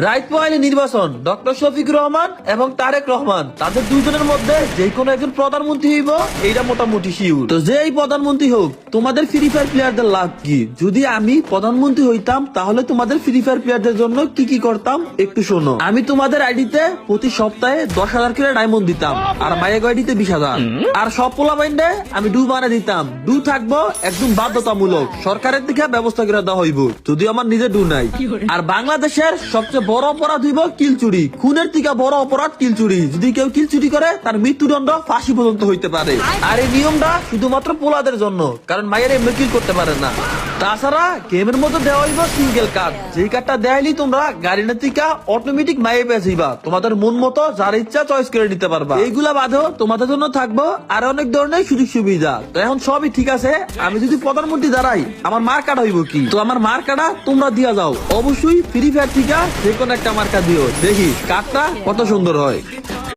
Right পয়েন্টে নির্বাচন doctor Shafiqur Rahman এবং তারেক রহমান, তাদের দুইজনের মধ্যে যে কোনো একজন প্রধানমন্ত্রী হইব, এইটা মোটামুটি শিওর। তো যে এই প্রধানমন্ত্রী হোক, তোমাদের ফ্রি ফায়ার প্লেয়ারদের লাভ কি? যদি আমি প্রধানমন্ত্রী হইতাম তাহলে তোমাদের ফ্রি ফায়ার প্লেয়ারদের জন্য কি কি করতাম একটু শোনো। আমি তোমাদের আইডিতে প্রতি সপ্তাহে 10,000 করে ডায়মন্ড দিতাম, আর মায়ের আইডিতে 20,000। আর সব পোলাপাইন্ডে আমি ডু বানিয়ে দিতাম। ডু থাকবো একদম বাধ্যতামূলক, সরকারের দিকে ব্যবস্থা করে দেওয়া হইব, যদি আমার নিজের ডু নাই। আর বাংলাদেশের সবচেয়ে বড় অপরাধ হইব কিল চুরি। খুনের থেকে বড় অপরাধ কিল চুরি। যদি কেউ কিল চুরি করে তার মৃত্যুদণ্ড ফাঁসি পর্যন্ত হইতে পারে। আর এই নিয়মটা শুধুমাত্র পোলাদের জন্য, কারণ মায়ের এমনি কিল করতে পারে না। তাছাড়া গেমের মধ্যে দেওয়া হইব সিঙ্গেল কার্ড, যেই কার্ডটা দেয়াইলি তোমরা গাড়ির থেকে অটোমেটিক মায়ে পেয়েছিবা, তোমাদের মন মতো যার ইচ্ছা চয়েস করে নিতে পারবা। এইগুলা বাদেও তোমাদের জন্য থাকবো আর অনেক ধরনের সুযোগ সুবিধা। তো এখন সবই ঠিক আছে, আমি যদি প্রধানমন্ত্রী দাঁড়াই আমার মার্কাটা হইব কি? তো আমার মার্কাটা তোমরা দিয়া যাও, অবশ্যই ফ্রি ফায়ার থেকে যে কোনো একটা মার্কা দিও, দেখি কার্ডটা কত সুন্দর হয়।